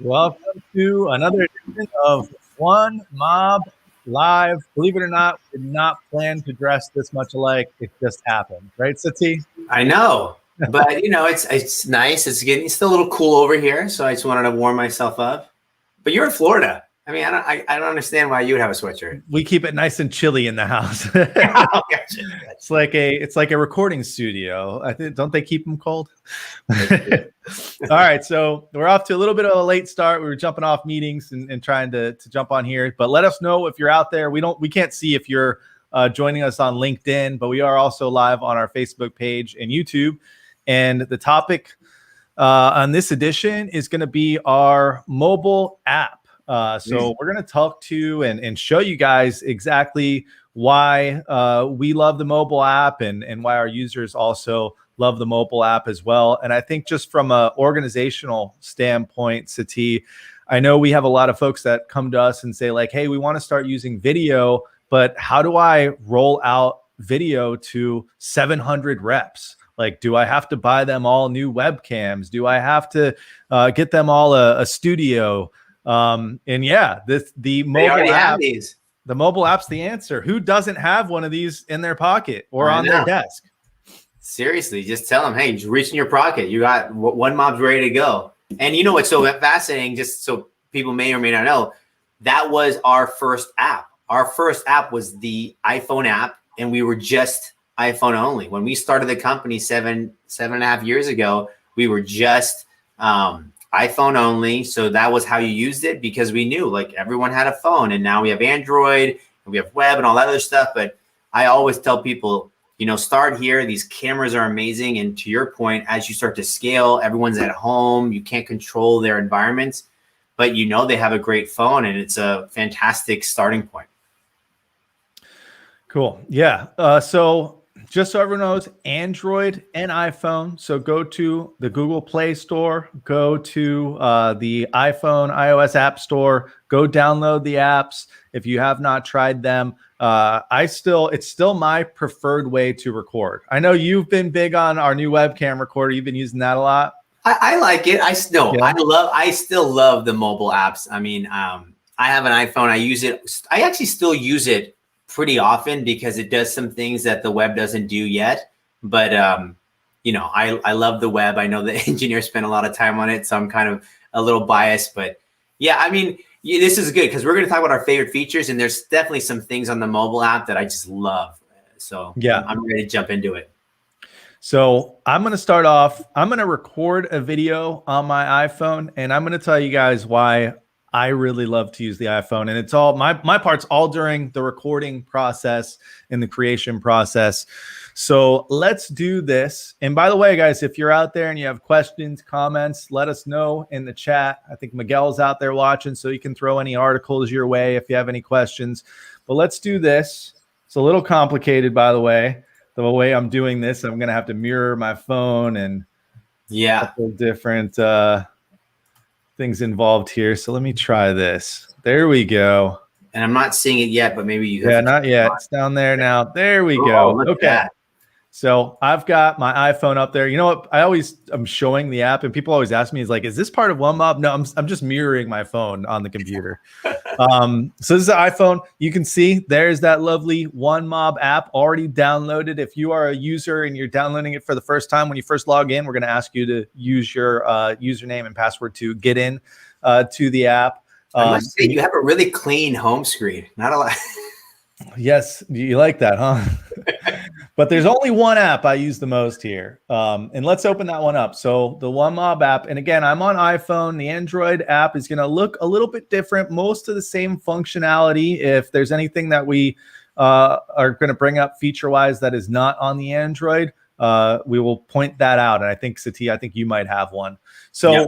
Welcome to another edition of OneMob Live. Believe it or not, we did not plan to dress this much alike. It just happened, right, Sati? I know, but you know, it's nice. It's still a little cool over here, so I just wanted to warm myself up. But you're in Florida. I mean, I don't understand why you would have a sweatshirt. We keep it nice and chilly in the house. Oh, gotcha. It's like a recording studio. I think, don't they keep them cold? All right, so we're off to a little bit of a late start. We were jumping off meetings and trying to jump on here. But let us know if you're out there. We can't see if you're joining us on LinkedIn, but we are also live on our Facebook page and YouTube. And the topic on this edition is going to be our mobile app. So we're going to talk to and show you guys exactly why we love the mobile app and why our users also love the mobile app as well. And I think just from an organizational standpoint, Sati, I know we have a lot of folks that come to us and say like, hey, we want to start using video, but how do I roll out video to 700 reps? Like, do I have to buy them all new webcams? Do I have to get them all a studio? And yeah, the mobile app, the mobile app's the answer. Who doesn't have one of these in their pocket or on their desk? Seriously, just tell them, hey, just reach in your pocket. You got OneMob's ready to go. And you know what's so fascinating, just so people may or may not know, that was our first app. Our first app was the iPhone app, and we were just iPhone only. When we started the company seven and a half years ago, we were just iPhone only. So that was how you used it, because we knew like everyone had a phone, and now we have Android and we have web and all that other stuff. But I always tell people, you know, start here. These cameras are amazing. And to your point, as you start to scale, everyone's at home. You can't control their environments, but you know, they have a great phone, and it's a fantastic starting point. Cool. Yeah. So just so everyone knows, Android and iPhone. So go to the Google Play Store, go to the iPhone, iOS App Store, go download the apps. If you have not tried them, it's still my preferred way to record. I know you've been big on our new webcam recorder. You've been using that a lot. I like it. I still love the mobile apps. I mean, I have an iPhone. I use it. I actually still use it pretty often because it does some things that the web doesn't do yet. But, you know, I love the web. I know the engineers spend a lot of time on it, so I'm kind of a little biased. But yeah, I mean, this is good because we're going to talk about our favorite features, and there's definitely some things on the mobile app that I just love. So yeah, I'm ready to jump into it. So I'm going to start off. I'm going to record a video on my iPhone, and I'm going to tell you guys why I really love to use the iPhone, and it's all my part's all during the recording process and the creation process. So let's do this. And by the way, guys, if you're out there and you have questions, comments, let us know in the chat. I think Miguel's out there watching, so you can throw any articles your way if you have any questions. But let's do this. It's a little complicated, by the way. The way I'm doing this, I'm going to have to mirror my phone and a couple different things involved here. So let me try this. There we go. And I'm not seeing it yet, but maybe you. Yeah, not yet. It's down there now. There we go. Okay. So I've got my iPhone up there. You know what? I'm showing the app, and people always ask me, is this part of OneMob? No, I'm just mirroring my phone on the computer. So this is the iPhone. You can see there's that lovely OneMob app already downloaded. If you are a user and you're downloading it for the first time, when you first log in, we're going to ask you to use your username and password to get in to the app. I must say, you have a really clean home screen. Not a lot. Yes, you like that, huh? But there's only one app I use the most here. And let's open that one up. So the OneMob app, and again, I'm on iPhone. The Android app is going to look a little bit different. Most of the same functionality. If there's anything that we are going to bring up feature-wise that is not on the Android, we will point that out. And I think, Sati, you might have one. So yep.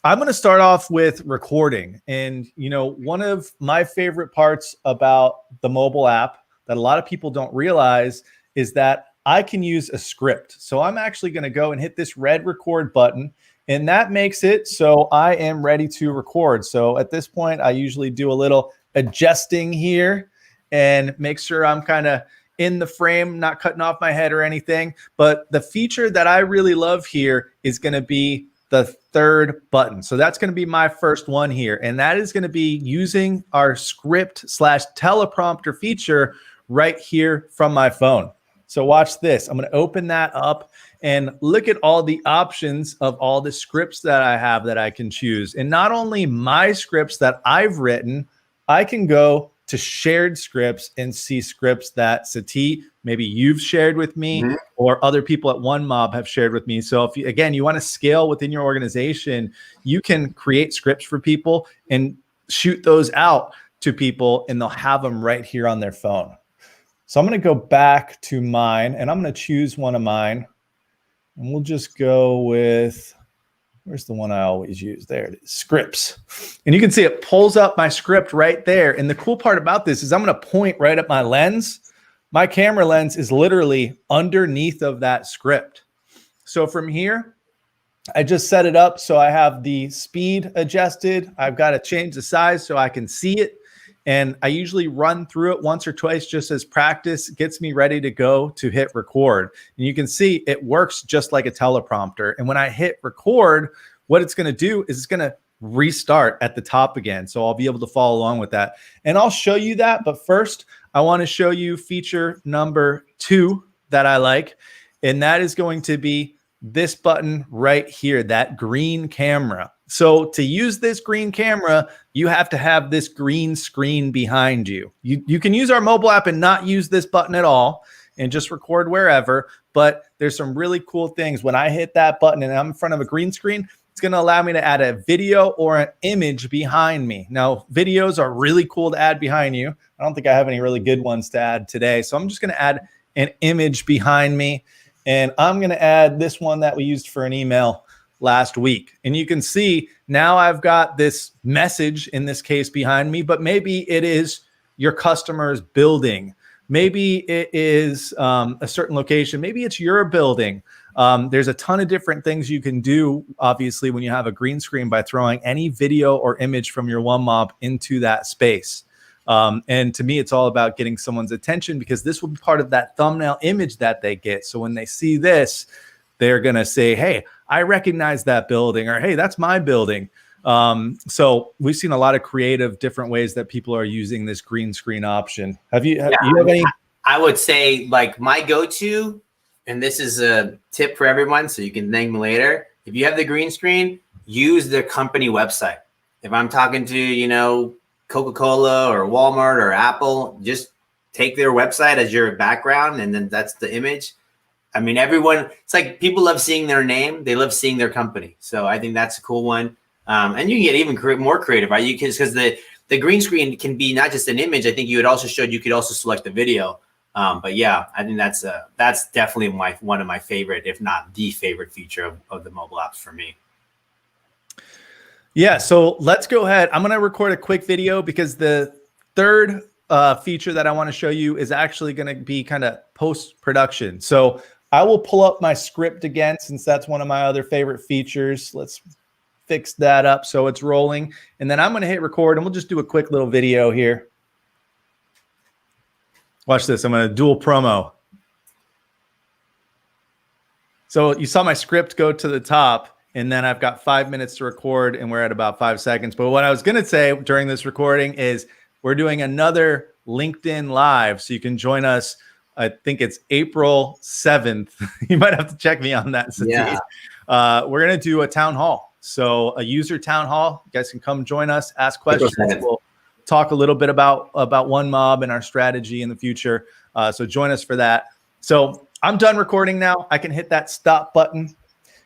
I'm going to start off with recording. And, one of my favorite parts about the mobile app that a lot of people don't realize is that I can use a script. So I'm actually going to go and hit this red record button, and that makes it so I am ready to record. So at this point, I usually do a little adjusting here and make sure I'm kind of in the frame, not cutting off my head or anything. But the feature that I really love here is going to be the third button. So that's going to be my first one here. And that is going to be using our script/teleprompter feature right here from my phone. So watch this. I'm going to open that up and look at all the options of all the scripts that I have that I can choose. And not only my scripts that I've written, I can go to shared scripts and see scripts that Sati, maybe you've shared with me, or other people at OneMob have shared with me. So if you, again, you want to scale within your organization, you can create scripts for people and shoot those out to people, and they'll have them right here on their phone. So I'm going to go back to mine, and I'm going to choose one of mine, and we'll just go with, where's the one I always use? There it is, scripts. And you can see it pulls up my script right there. And the cool part about this is I'm going to point right at my lens. My camera lens is literally underneath of that script. So from here, I just set it up so I have the speed adjusted. I've got to change the size so I can see it. And I usually run through it once or twice just as practice, gets me ready to go to hit record. And you can see it works just like a teleprompter. And when I hit record, what it's going to do is it's going to restart at the top again. So I'll be able to follow along with that. And I'll show you that. But first, I want to show you feature number 2 that I like. And that is going to be this button right here, that green camera. So to use this green camera, you have to have this green screen behind you. You can use our mobile app and not use this button at all and just record wherever. But there's some really cool things. When I hit that button and I'm in front of a green screen, it's going to allow me to add a video or an image behind me. Now, videos are really cool to add behind you. I don't think I have any really good ones to add today. So I'm just going to add an image behind me. And I'm going to add this one that we used for an email last week. And you can see now I've got this message in this case behind me, but maybe it is your customer's building. Maybe it is a certain location. Maybe it's your building. There's a ton of different things you can do, obviously, when you have a green screen by throwing any video or image from your OneMob into that space. And to me, it's all about getting someone's attention, because this will be part of that thumbnail image that they get. So when they see this, they're going to say, hey, I recognize that building, or hey, that's my building. So we've seen a lot of creative different ways that people are using this green screen option. Do you have any? I would say, like, my go-to, and this is a tip for everyone, so you can thank me later. If you have the green screen, use the company website. If I'm talking to, Coca-Cola or Walmart or Apple, just take their website as your background, and then that's the image. I mean, everyone, it's like people love seeing their name. They love seeing their company. So I think that's a cool one. And you can get even more creative, right? You can, because the green screen can be not just an image. I think you had also showed you could also select the video. But yeah, I think that's definitely one of my favorite, if not the favorite feature of the mobile apps for me. Yeah, so let's go ahead. I'm going to record a quick video because the third feature that I want to show you is actually going to be kind of post-production. So I will pull up my script again, since that's one of my other favorite features. Let's fix that up so it's rolling. And then I'm going to hit record, and we'll just do a quick little video here. Watch this. I'm going to dual promo. So you saw my script go to the top. And then I've got 5 minutes to record, and we're at about 5 seconds. But what I was going to say during this recording is we're doing another LinkedIn Live. So you can join us. I think it's April 7th. You might have to check me on that, Sati. Yeah. We're going to do a town hall. So a user town hall. You guys can come join us, ask questions. We'll talk a little bit about OneMob and our strategy in the future. So join us for that. So I'm done recording now. I can hit that stop button.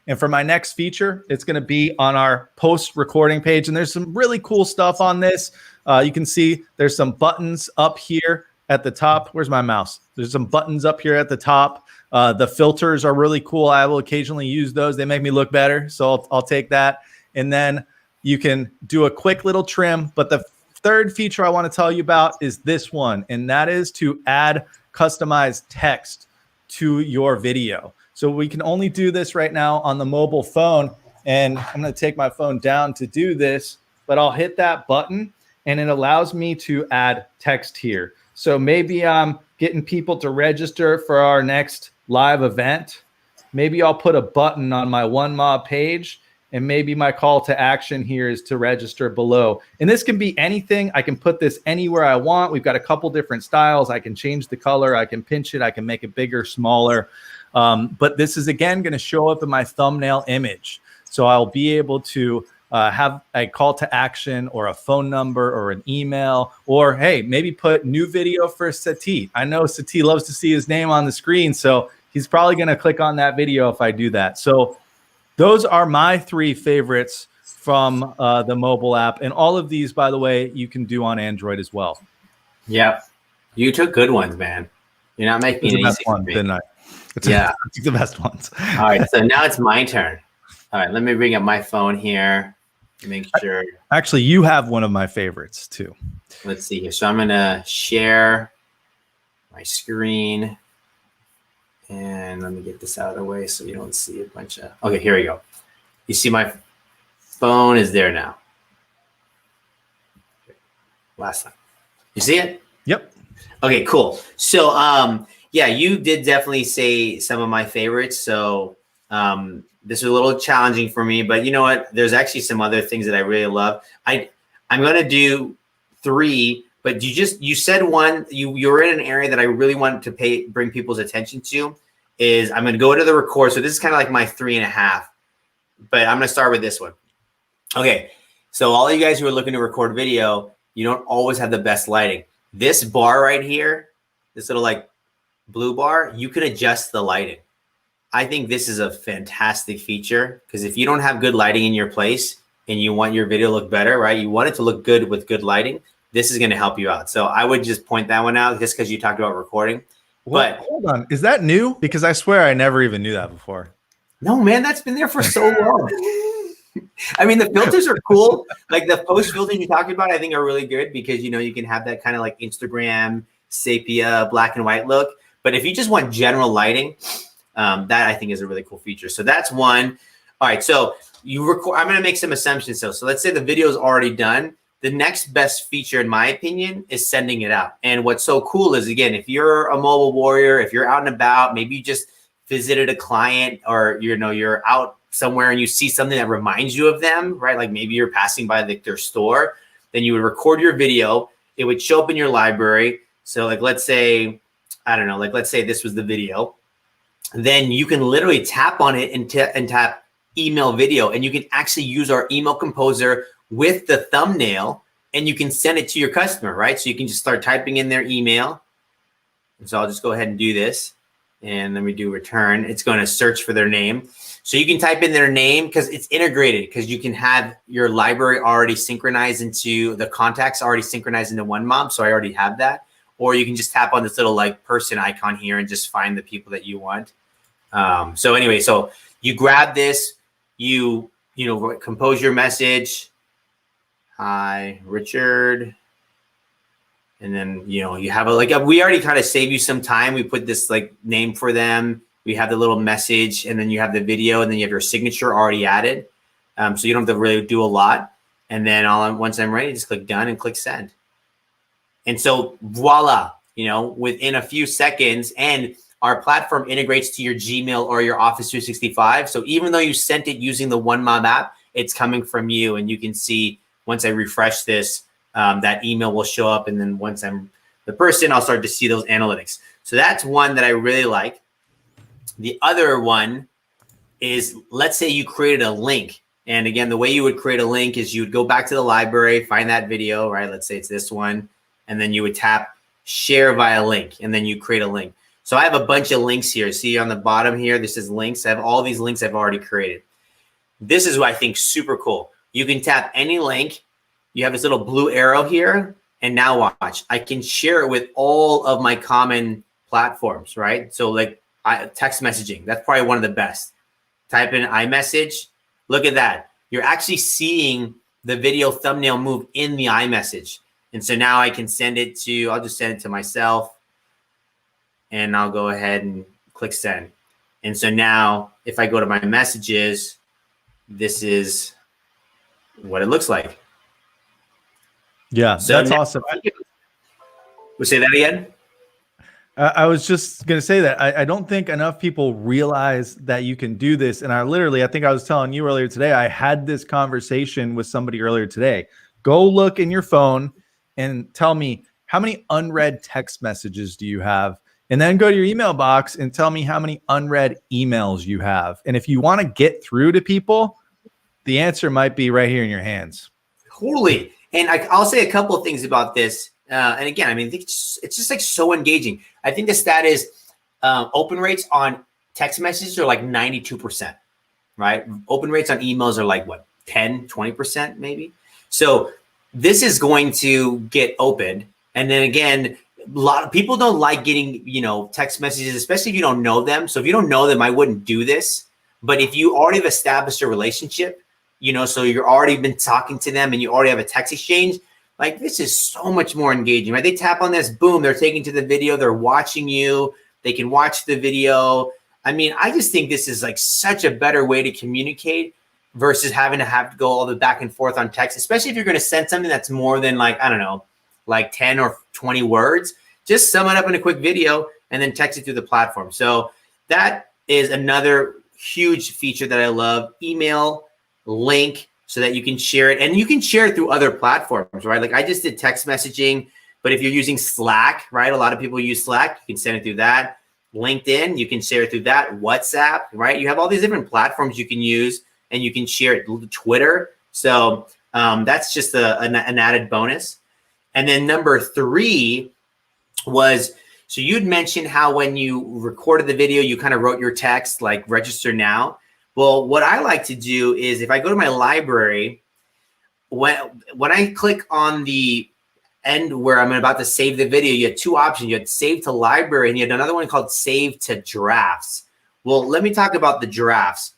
And for my next feature, it's going to be on our post-recording page. And there's some really cool stuff on this. You can see there's some buttons up here at the top. Where's my mouse? There's some buttons up here at the top. The filters are really cool. I will occasionally use those. They make me look better. So I'll take that. And then you can do a quick little trim. But the third feature I want to tell you about is this one. And that is to add customized text to your video. So we can only do this right now on the mobile phone. And I'm going to take my phone down to do this, but I'll hit that button and it allows me to add text here. So maybe I'm getting people to register for our next live event. Maybe I'll put a button on my OneMob page, and maybe my call to action here is to register below. And this can be anything. I can put this anywhere I want. We've got a couple different styles. I can change the color. I can pinch it. I can make it bigger, smaller. But this is, again, going to show up in my thumbnail image. So I'll be able to have a call to action or a phone number or an email, or, hey, maybe put new video for Sati. I know Sati loves to see his name on the screen, so he's probably going to click on that video if I do that. So those are my 3 favorites from the mobile app. And all of these, by the way, you can do on Android as well. Yep. You took good ones, man. You're not making it easy for me. Didn't I? Yeah. It's the best ones. All right. So now it's my turn. All right. Let me bring up my phone here. Make sure. Actually, you have one of my favorites too. Let's see here. So I'm going to share my screen. And let me get this out of the way so you don't see a bunch of. Okay, here we go. You see my phone is there now. Last time. You see it? Yep. Okay, cool. So, yeah, you did definitely say some of my favorites. So this was a little challenging for me, but you know what? There's actually some other things that I really love. I'm going to do 3. But you said one, you're in an area that I really want to bring people's attention to. Is I'm going to go to the record. So this is kind of like my 3.5, but I'm going to start with this one. Okay. So all you guys who are looking to record video, you don't always have the best lighting. This bar right here, this little like blue bar, you can adjust the lighting. I think this is a fantastic feature, because if you don't have good lighting in your place and you want your video to look better, right? You want it to look good with good lighting. This is going to help you out. So I would just point that one out just because you talked about recording. Well, but hold on. Is that new? Because I swear I never even knew that before. No, man, that's been there for so long. I mean, the filters are cool. Like the post filters you talked about, I think are really good because, you can have that kind of like Instagram sepia black and white look. But if you just want general lighting, that I think is a really cool feature. So that's one. All right. So you record, I'm going to make some assumptions. So let's say the video is already done. The next best feature, in my opinion, is sending it out. And what's so cool is, again, if you're a mobile warrior, if you're out and about, maybe you just visited a client, or you're out somewhere and you see something that reminds you of them, right? Like maybe you're passing by their store, then you would record your video. It would show up in your library. So like, let's say, I don't know, like let's say this was the video. Then you can literally tap on it and tap email video, and you can actually use our email composer with the thumbnail, and you can send it to your customer, right? So you can just start typing in their email. And so I'll just go ahead and do this. and then we do return. It's going to search for their name. So you can type in their name because it's integrated, because you can have your library already synchronized into the contacts, already synchronized into OneMob. So I already have that. Or you can just tap on this little like person icon here and just find the people that you want. So anyway, so you grab this, you know, compose your message. Hi, Richard. And then, you know, you have we already kind of save you some time. We put this like name for them. We have the little message, and then you have the video, and then you have your signature already added. So you don't have to really do a lot. And then once I'm ready, just click done and click send. And so voila, you know, within a few seconds, and our platform integrates to your Gmail or your Office 365. So even though you sent it using the OneMob app, it's coming from you. And you can see once I refresh this, that email will show up. And then once I'm the person, I'll start to see those analytics. So that's one that I really like. The other one is, let's say you created a link. And again, the way you would create a link is you would go back to the library, find that video, right? Let's say it's this one. And then you would tap share via link, and then you create a link. So I have a bunch of links here. See on the bottom here, this is links. I have all these links I've already created. This is what I think super cool. You can tap any link. You have this little blue arrow here. And now watch, I can share it with all of my common platforms, right? So like text messaging, that's probably one of the best. Type in iMessage. Look at that. You're actually seeing the video thumbnail move in the iMessage. And so now I can send it to, I'll just send it to myself, and I'll go ahead and click send. And so now if I go to my messages, this is what it looks like. Yeah, so that's awesome. We'll say that again. I was just going to say that I don't think enough people realize that you can do this. And I think I was telling you earlier today, I had this conversation with somebody earlier today. Go look in your phone and tell me, how many unread text messages do you have? And then go to your email box and tell me how many unread emails you have. And if you want to get through to people, the answer might be right here in your hands. Totally. And I'll say a couple of things about this. And again, I mean, it's just like so engaging. I think the stat is open rates on text messages are like 92%, right? Open rates on emails are like what, 10, 20% maybe. So this is going to get opened. And then again, a lot of people don't like getting, you know, text messages, especially if you don't know them. So if you don't know them, I wouldn't do this. But if you already have established a relationship, you know, so you're already been talking to them and you already have a text exchange, like this is so much more engaging, right? They tap on this, boom, they're taken to the video, they're watching you, they can watch the video. I mean, I just think this is like such a better way to communicate versus having to go all the back and forth on text, especially if you're going to send something that's more than like, I don't know, like 10 or 20 words. Just sum it up in a quick video and then text it through the platform. So that is another huge feature that I love. Email, link, so that you can share it, and you can share it through other platforms, right? Like I just did text messaging, but if you're using Slack, right? A lot of people use Slack. You can send it through that. LinkedIn, you can share it through that. WhatsApp, right? You have all these different platforms you can use, and you can share it. Twitter. So that's just an added bonus. And then number 3 was, so you'd mentioned how when you recorded the video, you kind of wrote your text like register now. Well, what I like to do is if I go to my library, when I click on the end where I'm about to save the video, you had 2 options. You had save to library, and you had another one called save to drafts. Well, let me talk about the drafts.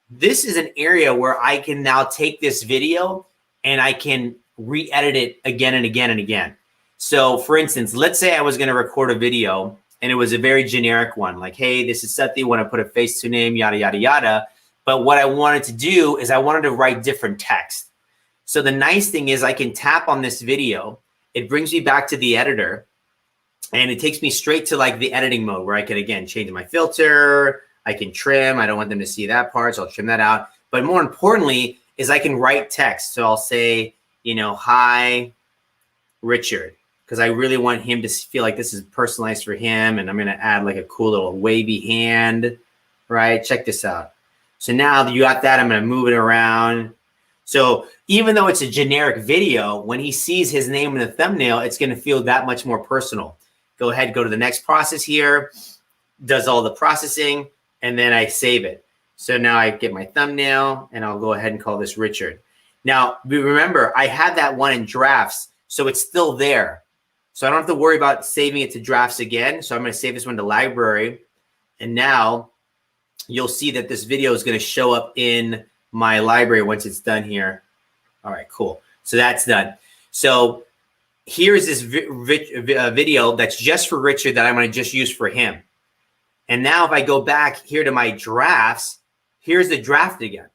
This is an area where I can now take this video and I can re-edit it again and again and again. So for instance, let's say I was going to record a video and it was a very generic one, like, hey, this is Sati, want to put a face to name, yada, yada, yada. But what I wanted to do is I wanted to write different text. So the nice thing is I can tap on this video. It brings me back to the editor, and it takes me straight to like the editing mode where I can, again, change my filter. I can trim. I don't want them to see that part, so I'll trim that out. But more importantly is I can write text. So I'll say, you know, hi, Richard, because I really want him to feel like this is personalized for him. And I'm going to add like a cool little wavy hand, right? Check this out. So now that you got that, I'm going to move it around. So even though it's a generic video, when he sees his name in the thumbnail, it's going to feel that much more personal. Go ahead, go to the next process here. does all the processing, and then I save it. So now I get my thumbnail, and I'll go ahead and call this Richard. Now, remember, I had that one in drafts, so it's still there. So I don't have to worry about saving it to drafts again. So I'm going to save this one to library. And now you'll see that this video is going to show up in my library once it's done here. All right, cool. So that's done. So here's this video that's just for Richard that I'm going to just use for him. And now if I go back here to my drafts, here's the draft again.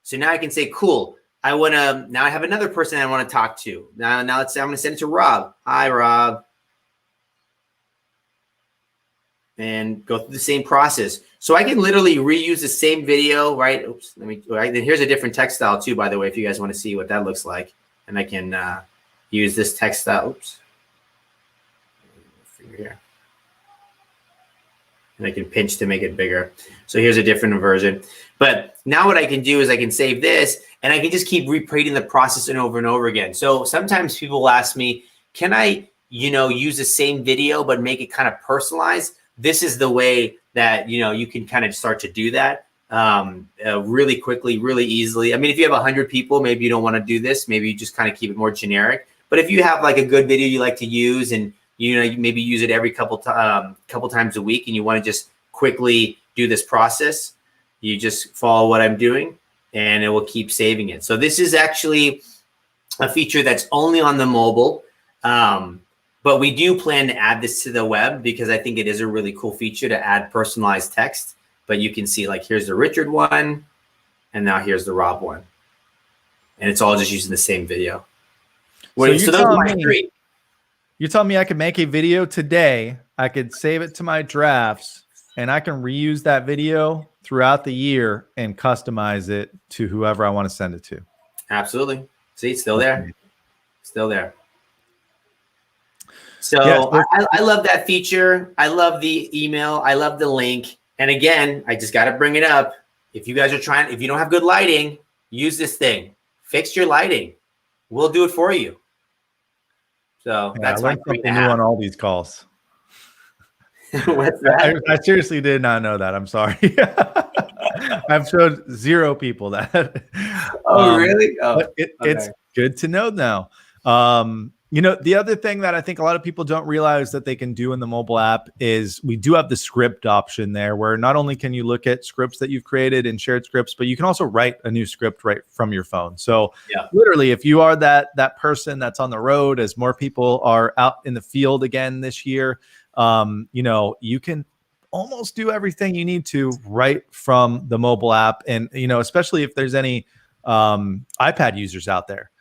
So now I can say, cool. Now I have another person I want to talk to. Now let's say I'm going to send it to Rob. Hi, Rob. And go through the same process. So I can literally reuse the same video, right? Oops, right. Then here's a different text style too, by the way, if you guys want to see what that looks like. And I can use this text style. Oops. Here. And I can pinch to make it bigger. So here's a different version. But now what I can do is I can save this, and I can just keep repeating the process over and over again. So sometimes people will ask me, can I, use the same video but make it kind of personalized? This is the way that, you can kind of start to do that really quickly, really easily. I mean, if you have 100 people, maybe you don't want to do this. Maybe you just kind of keep it more generic. But if you have like a good video you like to use, and you maybe use it every couple times a week, and you want to just quickly do this process, you just follow what I'm doing, and it will keep saving it. So this is actually a feature that's only on the mobile. But we do plan to add this to the web because I think it is a really cool feature to add personalized text. But you can see, like, here's the Richard one, and now here's the Rob one. And it's all just using the same video. So those are my three. You're telling me I could make a video today, I could save it to my drafts, and I can reuse that video throughout the year and customize it to whoever I want to send it to. Absolutely. See, it's still there. Still there. So I love that feature. I love the email. I love the link. And again, I just got to bring it up. If you guys are if you don't have good lighting, use this thing. Fix your lighting. We'll do it for you. So that's my something new on all these calls. What's that? I seriously did not know that. I'm sorry. I've showed 0 people that. Oh, really? Oh, It's good to know now. The other thing that I think a lot of people don't realize that they can do in the mobile app is we do have the script option there, where not only can you look at scripts that you've created and shared scripts, but you can also write a new script right from your phone. So literally, if you are that person that's on the road, as more people are out in the field again this year, you can almost do everything you need to right from the mobile app. And, especially if there's any iPad users out there,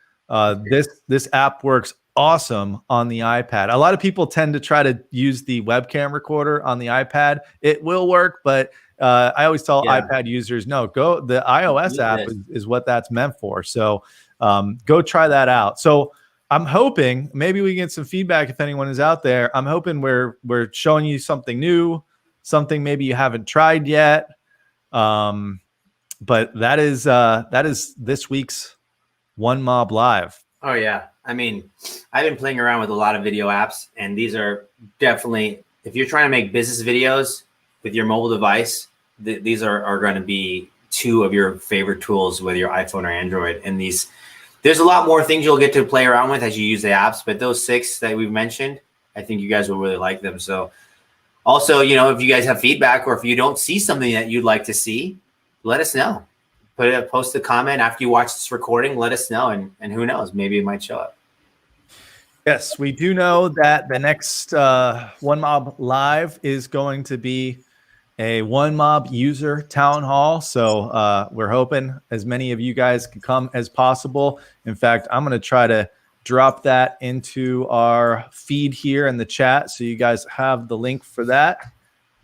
this app works awesome on the iPad. A lot of people tend to try to use the webcam recorder on the iPad. It will work, but I always tell iPad users, no, the iOS app is what that's meant for. So go try that out. So I'm hoping maybe we get some feedback if anyone is out there. I'm hoping we're showing you something new, something maybe you haven't tried yet. But that is this week's OneMob Live. Oh yeah. I mean, I've been playing around with a lot of video apps, and these are definitely, if you're trying to make business videos with your mobile device, these are going to be 2 of your favorite tools with your iPhone or Android. And there's a lot more things you'll get to play around with as you use the apps, but those 6 that we've mentioned, I think you guys will really like them. So also, if you guys have feedback, or if you don't see something that you'd like to see, let us know. Post a comment after you watch this recording. Let us know, and who knows, maybe it might show up. Yes, we do know that the next OneMob Live is going to be a OneMob user town hall. So we're hoping as many of you guys can come as possible. In fact, I'm going to try to drop that into our feed here in the chat, so you guys have the link for that.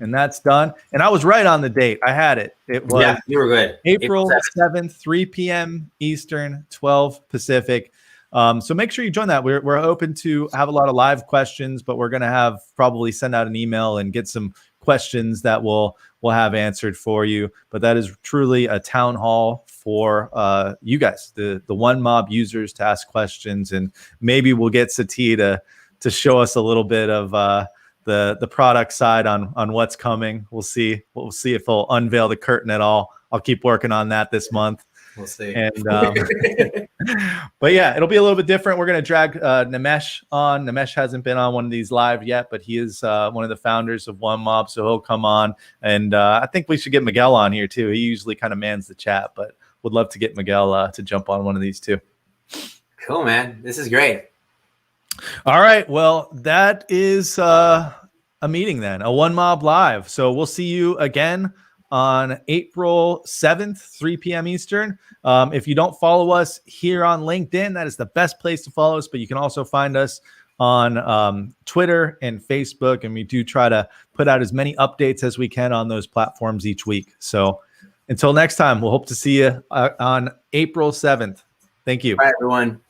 And that's done. And I was right on the date. I had it. It was you were good. April 7th, 3 p.m. Eastern, 12 Pacific. So make sure you join that. We're hoping to have a lot of live questions, but we're going to probably send out an email and get some questions that we'll have answered for you. But that is truly a town hall for you guys, the OneMob users, to ask questions. And maybe we'll get Sati to show us a little bit of the product side on what's coming. We'll see if they'll unveil the curtain at all. I'll keep working on that this month. We'll see. And but yeah, it'll be a little bit different. We're gonna drag Nimesh on. Nimesh hasn't been on one of these live yet, but he is one of the founders of OneMob, so he'll come on. And I think we should get Miguel on here too. He usually kind of mans the chat, but would love to get Miguel to jump on one of these too. Cool, man. This is great. All right. Well, that is a meeting then, a OneMob live. So we'll see you again on April 7th, 3 p.m. Eastern. If you don't follow us here on LinkedIn, that is the best place to follow us, but you can also find us on Twitter and Facebook, and we do try to put out as many updates as we can on those platforms each week. So until next time, we'll hope to see you on April 7th. Thank you. Bye, everyone.